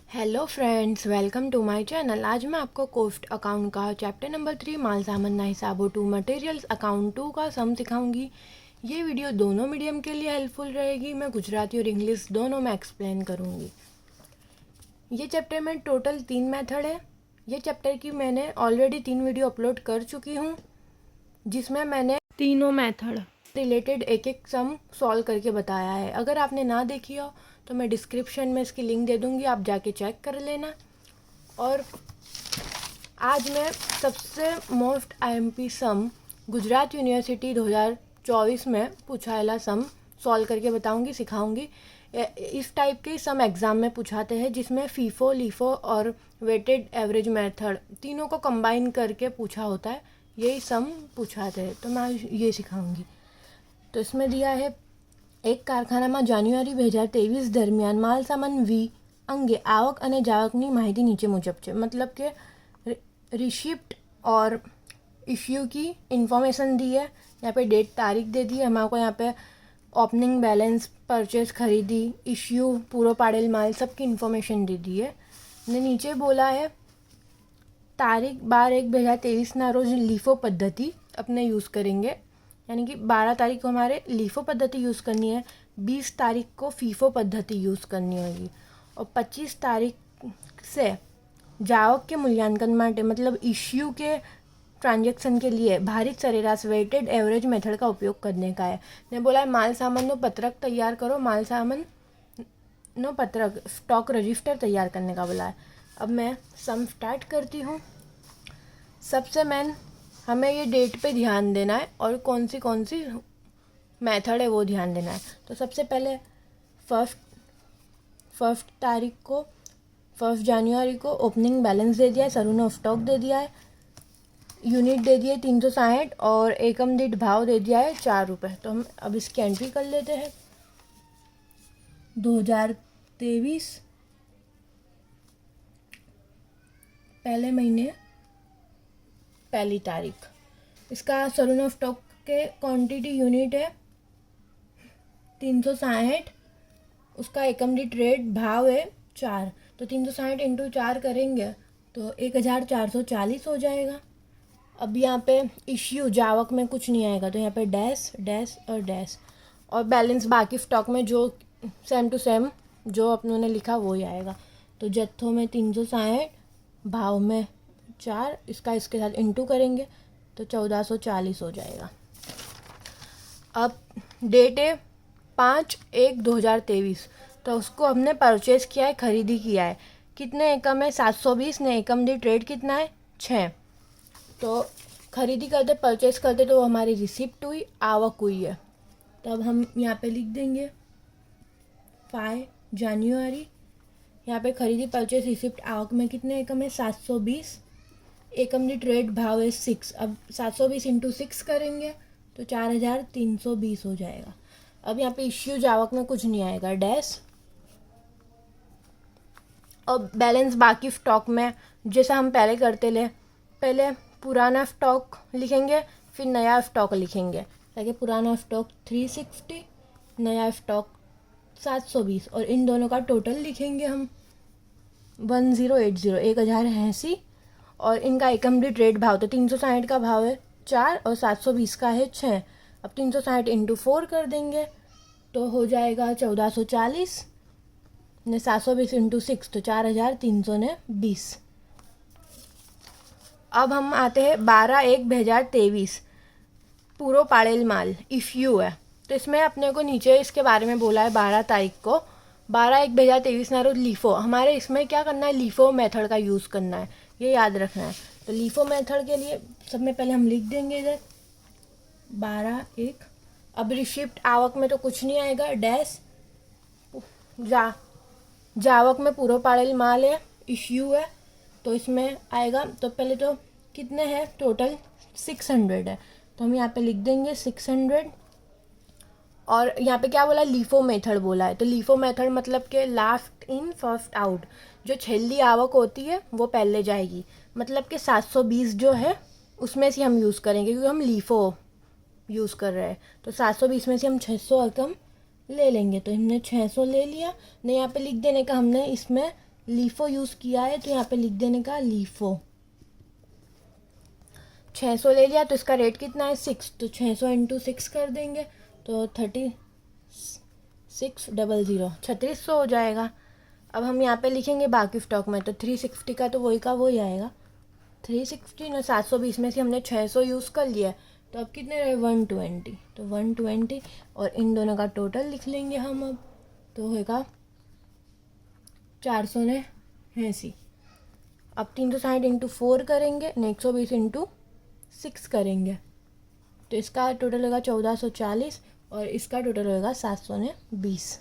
Hello friends, welcome to my channel. आज मैं आपको कोस्ट अकाउंट का चैप्टर नंबर 3 माल सामान ना हिसाबो 2 मटेरियल्स अकाउंट 2 का सम सिखाऊंगी। ये वीडियो दोनों मीडियम के लिए हेल्पफुल रहेगी। मैं गुजराती और इंग्लिश दोनों में एक्सप्लेन करूंगी। ये चैप्टर में टोटल 3 मेथड है। ये चैप्टर की मैंने ऑलरेडी 3 वीडियो अपलोड कर चुकी हूँ, जिसमें मैंने तीनों मेथड रिलेटेड एक एक सम सॉल्व करके बताया है। अगर आपने ना देखी हो तो मैं डिस्क्रिप्शन में इसकी लिंक दे दूँगी, आप जाके चेक कर लेना। और आज मैं सबसे मोस्ट आईएमपी सम गुजरात यूनिवर्सिटी 2024 में पूछाएला सम सॉल्व करके बताऊंगी, सिखाऊंगी। इस टाइप के सम एग्ज़ाम में पूछाते हैं, जिसमें फीफो, लीफो और वेटेड एवरेज मेथड तीनों को कंबाइन करके पूछा होता है। यही सम पूछाते हैं, तो मैं ये सिखाऊंगी। तो इसमें दिया है, एक कारखानाમાં જાન્યુઆરી 2023 દરમિયાન માલ સામાન વી અંગે આવક અને જાવકની માહિતી નીચે મુજબ છે। मतलब कि रिसिप्ट और इश्यू की इंफॉर्मेशन दी है। यहाँ पे डेट, तारीख दे दी है हमारे को। यहाँ पे ओपनिंग बैलेंस, परचेज, खरीदी, इश्यू, पूरा पाड़ेल माल, सबकी इंफॉर्मेशन दे दी है। ने नीचे बोला है तारीख 12/1/2023 ना रोज लीफो पद्धति अपने यूज़ करेंगे, यानी कि 12 तारीख को हमारे लीफो पद्धति यूज़ करनी है, 20 तारीख को फीफो पद्धति यूज़ करनी होगी, और 25 तारीख से जावक के मूल्यांकन माटे मतलब इश्यू के ट्रांजेक्शन के लिए भारित सरेराश वेटेड एवरेज मेथड का उपयोग करने का है। ने बोला है माल सामान नो पत्रक तैयार करो, माल सामान नो पत्रक स्टॉक रजिस्टर तैयार करने का बोला है। अब मैं सम स्टार्ट करती हूँ। सबसे मेन हमें ये डेट पे ध्यान देना है और कौन सी मेथड है वो ध्यान देना है। तो सबसे पहले फर्स्ट तारीख को, 1 जनवरी को ओपनिंग बैलेंस दे दिया है, सरून ऑफ स्टॉक दे दिया है, यूनिट दे दिए 360 और एकम दीठ भाव दे दिया है 4 रुपये। तो हम अब इसकी एंट्री कर लेते हैं। 2023 पहले महीने पहली तारीख, इसका सरून ऑफ स्टॉक के क्वांटिटी यूनिट है 360, उसका एकम दीठ रेट भाव है 4। तो 360 इंटू 4 करेंगे तो 1440 हो जाएगा। अब यहाँ पे इश्यू जावक में कुछ नहीं आएगा, तो यहाँ पे डैश डैश और डैश, और बैलेंस बाकी स्टॉक में जो सेम टू सेम जो अपनों ने लिखा वो ही आएगा। तो जत्थों में 360, भाव में 4, इसका इसके साथ इंटू करेंगे तो 1440 हो जाएगा। अब डेट है 5/1/2023, तो उसको हमने परचेज किया है, खरीदी किया है। कितने एकम है? 720 ने एकम दीठ रेट कितना है? 6। तो खरीदी करते, परचेज करते तो हमारी रिसिप्ट हुई, आवक हुई है। तब हम यहाँ पे लिख देंगे 5 जनवरी। यहाँ पे खरीदी, परचेज, रिसिप्ट, आवक में कितने एकम है? 720, एकम दीठ रेट भाव है 6। अब 720 इंटू 6 करेंगे तो 4320 हो जाएगा। अब यहाँ पे इश्यू जावक में कुछ नहीं आएगा, डैश, और बैलेंस बाकी स्टॉक में जैसा हम पहले करते ले, पहले पुराना स्टॉक लिखेंगे फिर नया स्टॉक लिखेंगे, ताकि पुराना स्टॉक 360, नया स्टॉक 720, और इन दोनों का टोटल लिखेंगे हम 1080 और इनका एकम दीठ रेट भाव, तो 360 का भाव है 4 और 720 का है 6। अब 360 इंटू 4 कर देंगे तो हो जाएगा 1440 ने 720 इंटू 6 तो 4320। अब हम आते हैं 12/1/2023, पूरो पाड़ेल माल इश्यू है। तो इसमें अपने को नीचे इसके बारे में बोला है 12 तारीख को 12/1/2023 ना रोज लीफो, हमारे इसमें क्या करना है? लीफो मेथड का यूज़ करना है, ये याद रखना है। तो लीफो मेथड के लिए सब में पहले हम लिख देंगे इधर 12/1। अब रिसिप्ट, आवक में तो कुछ नहीं आएगा, डैश, जावक में पूरा पाड़ेल माल है, इश्यू है, तो इसमें आएगा। तो पहले तो कितने हैं? टोटल 600 है, तो हम यहाँ पे लिख देंगे 600। और यहाँ पे क्या बोला? लीफो मेथड बोला है। तो लीफो मेथड मतलब कि लास्ट इन फर्स्ट आउट, जो छेली आवक होती है वो पहले जाएगी। मतलब कि 720 जो है उसमें से हम यूज़ करेंगे, क्योंकि हम लीफो यूज़ कर रहे हैं। तो 720 में से हम 600 रकम ले लेंगे, तो हमने 600 ले लिया। नहीं, यहाँ पे लिख देने का हमने इसमें लीफो यूज़ किया है तो यहाँ पे लिख देने का लीफो। 600 ले लिया तो इसका रेट कितना है 6, तो 600 इंटू 6 कर देंगे तो 3600 3600 हो जाएगा। अब हम यहाँ पे लिखेंगे बाकी स्टॉक में, तो 360 का तो वही का वही आएगा 360 ना 720 में से हमने 600 यूज़ कर लिया, तो अब कितने रहे 120, तो 120 और इन दोनों का टोटल लिख लेंगे हम अब, तो होगा 480। अब 360 इंटू 4 करेंगे न 120 इंटू 6 करेंगे, तो इसका टोटल होगा 1440 और इसका टोटल होगा 720।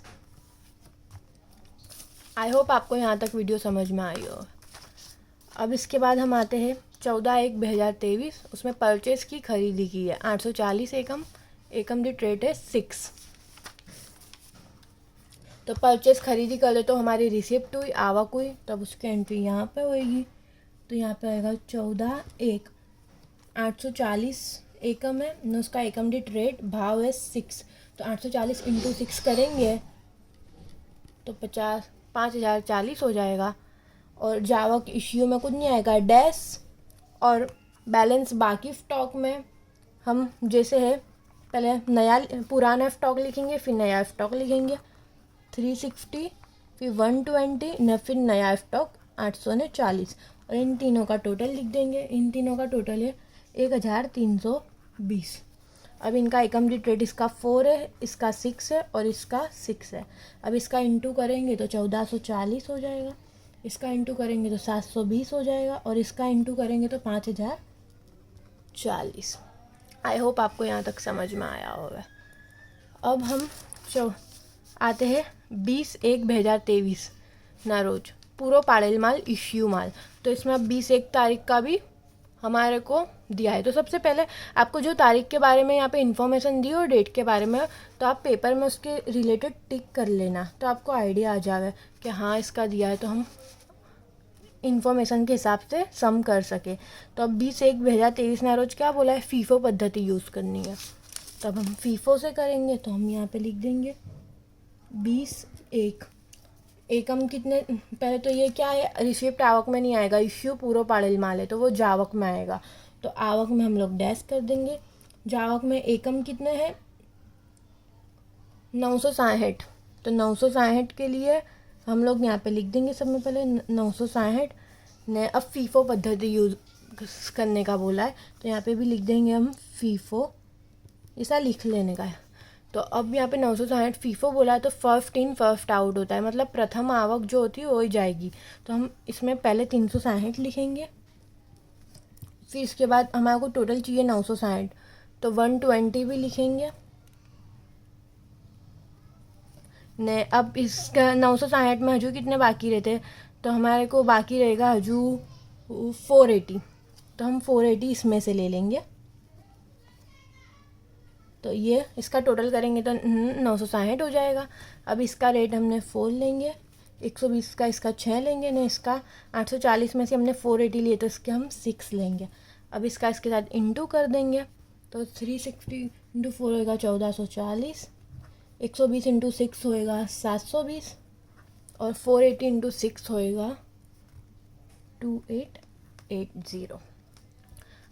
आई होप आपको यहाँ तक वीडियो समझ में आई हो। अब इसके बाद हम आते हैं 14/1/2023, उसमें परचेस की खरीदी की है 840 एकम, एकम दी रेट है 6। तो परचेस खरीदी कर ले तो हमारी रिसिप्ट हुई, आवक हुई, तब उसकी एंट्री यहाँ पे होएगी। तो यहाँ पे आएगा 14/1, 840 एकम है न, उसका एकम दी रेट भाव है 6, तो 840 इंटू 6 करेंगे तो 5040 हो जाएगा। और जावक इश्यू में कुछ नहीं आएगा डैश, और बैलेंस बाकी स्टॉक में हम जैसे है पहले नया पुराना स्टॉक लिखेंगे फिर नया स्टॉक लिखेंगे 360, फिर 120 न, फिर नया स्टॉक 840 और इन तीनों का टोटल लिख देंगे। इन तीनों का टोटल है 1320। अब इनका एकम दी रेट इसका 4 है, इसका 6 है और इसका 6 है। अब इसका इंटू करेंगे तो 1440 हो जाएगा, इसका इंटू करेंगे तो 720 हो जाएगा और इसका इंटू करेंगे तो 5040। आई होप आपको यहाँ तक समझ में आया होगा। अब हम आते हैं 20/1/2023 ना रोज पूरा पाड़ेल माल इश्यू माल, तो इसमें अब 20/1 तारीख का भी हमारे को दिया है। तो सबसे पहले आपको जो तारीख के बारे में यहाँ पे इन्फॉर्मेशन दी और डेट के बारे में, तो आप पेपर में उसके रिलेटेड टिक कर लेना, तो आपको आइडिया आ जाए कि हाँ इसका दिया है, तो हम इन्फॉर्मेशन के हिसाब से सम कर सके। तो अब 20/1/2023 ना रोज क्या बोला है, फीफो पद्धति यूज़ करनी है, तब हम फीफो से करेंगे। तो हम यहाँ पे लिख देंगे 20/1 एकम कितने, पहले तो ये क्या है रिसिप्ट आवक में नहीं आएगा, इश्यू पूरा पाड़ेल माल है तो वो जावक में आएगा, तो आवक में हम लोग डैश कर देंगे। जावक में एकम कितने हैं 960, तो 960 के लिए हम लोग यहाँ पे लिख देंगे सब में पहले 960 ने। अब फीफो पद्धति यूज़ करने का बोला है तो यहाँ पे भी लिख देंगे हम फीफो, ऐसा लिख लेने का है। तो अब यहाँ पे 960 फीफो बोला है तो फर्स्ट इन फर्स्ट आउट होता है, मतलब प्रथम आवक जो होती है वो ही जाएगी। तो हम इसमें पहले 360 लिखेंगे, फिर इसके बाद हमारे को टोटल चाहिए 960, तो 120 भी लिखेंगे ने। अब इसका 960 में हजू कितने बाकी रहते, तो हमारे को बाकी रहेगा हजू 480, तो हम 480 इसमें से ले लेंगे। तो ये इसका टोटल करेंगे तो 960 हो जाएगा। अब इसका रेट हमने 4 लेंगे, 120 का इसका 6 लेंगे ना, इसका 840 में से हमने 480 लिए तो इसके हम 6 लेंगे। अब इसका इसके साथ इंटू कर देंगे तो 360 इंटू 4 होएगा 1440, 120 इंटू 6 होएगा 720 और 480 इंटू 6 होएगा 2880।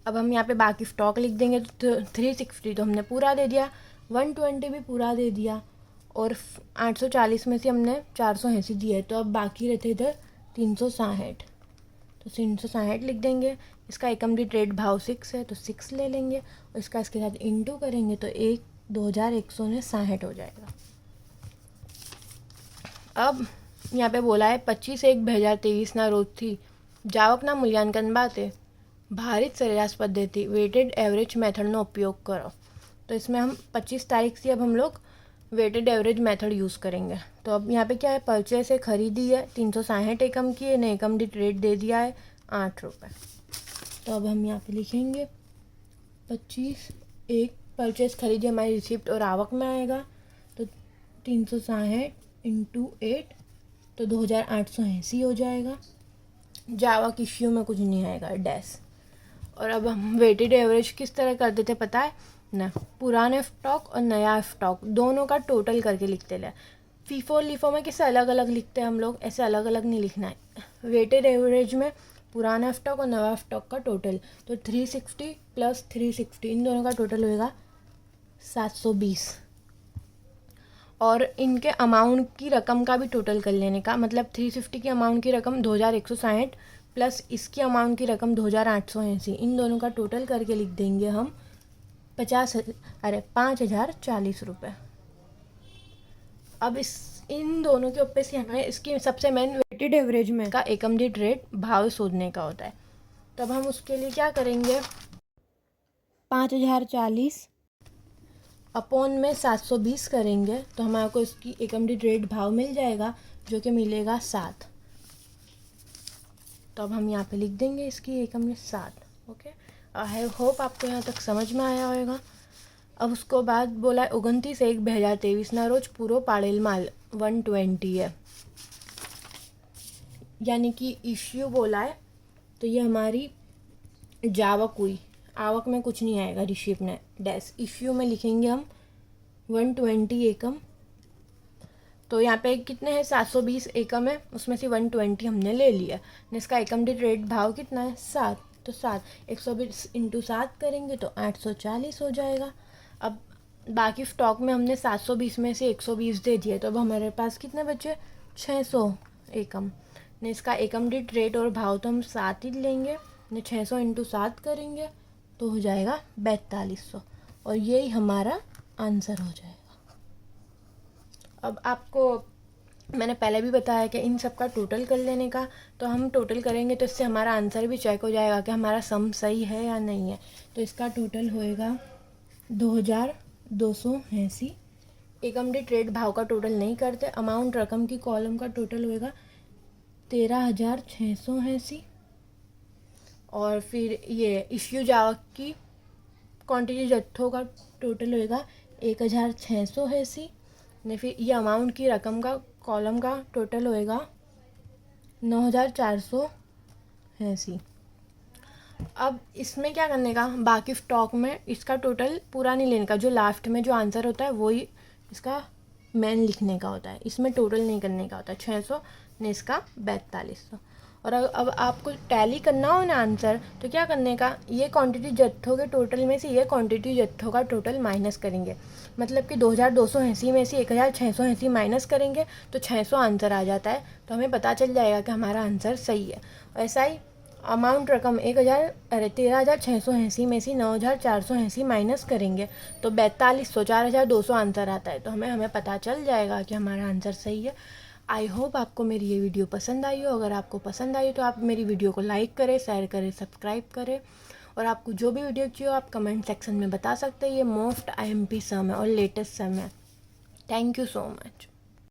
अब हम यहाँ पे बाकी स्टॉक लिख देंगे, तो 360 तो हमने पूरा दे दिया, 120 भी पूरा दे दिया और 840 में से हमने 480 दिए, तो अब बाकी रहते इधर 360, तो 360 लिख देंगे। इसका एकम दी रेट भाव 6 है तो 6 ले लेंगे और इसका इसके साथ इंटू करेंगे तो 2160 हो जाएगा। अब यहाँ पे बोला है 25/1/2023 ना रोज थी जावक ना मूल्यांकन बातें भारित सरेराश पद्धति वेटेड एवरेज मेथड નો उपयोग करो। तो इसमें हम 25 तारीख से अब हम लोग वेटेड एवरेज मेथड यूज़ करेंगे। तो अब यहाँ पे क्या है, परचेस है खरीदी है 360 एकम की है, ने एकम दी रेट दे दिया है 8 रुपये। तो अब हम यहाँ पे लिखेंगे 25/1 परचेस खरीदी हमारी रिसिप्ट और आवक में आएगा, तो 360 इंटू 8 तो 2880 हो जाएगा। जावक इश्यू में कुछ नहीं आएगा डैश। और अब हम वेटेड एवरेज किस तरह करते थे पता है ना, पुराने स्टॉक और नया स्टॉक दोनों का टोटल करके लिखते ले। फीफो लीफो में किससे अलग अलग लिखते हैं हम लोग, ऐसे अलग अलग नहीं लिखना है। वेटेड एवरेज में पुराना स्टॉक और नया स्टॉक का टोटल, तो 360 प्लस 360 इन दोनों का टोटल होएगा 720। और इनके अमाउंट की रकम का भी टोटल कर लेने का, मतलब 350 की अमाउंट की रकम 2160 प्लस इसकी अमाउंट की रकम 2880, इन दोनों का टोटल करके लिख देंगे हम 5040 रुपये। अब इन दोनों के ऊपर से हमें इसकी सबसे मेन वेटेड एवरेज में का एकम दीठ रेट भाव शोधने का होता है। तब हम उसके लिए क्या करेंगे, 5040 अपॉन में 720 करेंगे तो हमारे को इसकी एकम दीठ रेट भाव मिल जाएगा, जो कि मिलेगा 7। तो अब हम यहाँ पे लिख देंगे इसकी एकम दीठ 7। ओके, आई होप आपको यहाँ तक समझ में आया होगा। अब उसको बाद बोला है 29/1/2023 ना रोज पूरो पाड़ेल माल 120 है, यानी कि इश्यू बोला है, तो ये हमारी जावक हुई। आवक में कुछ नहीं आएगा, रिसीव ने डैश। इश्यू में लिखेंगे हम 120 एकम। तो यहाँ पे कितने हैं, 720 एकम है, उसमें से 120 हमने ले लिया। इसका एकम दीठ रेट भाव कितना है, 7। तो 7 120 इंटू 7 करेंगे तो 840 हो जाएगा। अब बाकी स्टॉक में हमने 720 में से 120 दे दिए, तो अब हमारे पास कितने बचे, 600 एकम। ने इसका एकम दीठ रेट और भाव तो हम 7 ही लेंगे, ने 600 इंटू 7 करेंगे तो हो जाएगा 4200, और यही हमारा आंसर हो जाएगा। अब आपको मैंने पहले भी बताया कि इन सब का टोटल कर लेने का, तो हम टोटल करेंगे तो इससे हमारा आंसर भी चेक हो जाएगा कि हमारा सम सही है या नहीं है। तो इसका टोटल होएगा 2280। एकम दीठ रेट भाव का टोटल नहीं करते, अमाउंट रकम की कॉलम का टोटल होएगा 13680। और फिर ये इश्यू जावक की क्वांटिटी जत्थों का टोटल होएगा 1680 ने। फिर ये अमाउंट की रकम का कॉलम का टोटल होएगा 9480। अब इसमें क्या करने का, बाकी स्टॉक में इसका टोटल पूरा नहीं लेने का, जो लास्ट में जो आंसर होता है वही इसका मेन लिखने का होता है, इसमें टोटल नहीं करने का होता है। 600 ने इसका 4200। और अब आपको टैली करना हो ना आंसर, तो क्या करने का, ये क्वांटिटी जत्थों के टोटल में से ये क्वांटिटी जत्थों का टोटल माइनस करेंगे। मतलब कि 2280 में से 1680 माइनस करेंगे तो 600 आंसर आ जाता है, तो हमें पता चल जाएगा कि हमारा आंसर सही है। ऐसा ही अमाउंट रकम 13,680 में से 9,480 माइनस करेंगे तो 4200 4200 आंसर आता है, तो हमें पता चल जाएगा कि हमारा आंसर सही है। आई होप आपको मेरी ये वीडियो पसंद आई हो। अगर आपको पसंद आई हो तो आप मेरी वीडियो को लाइक करें, शेयर करें, सब्सक्राइब करें, और आपको जो भी वीडियो चाहिए आप कमेंट सेक्शन में बता सकते हैं। ये मोस्ट IMP सम है और लेटेस्ट सम है। Thank you so much.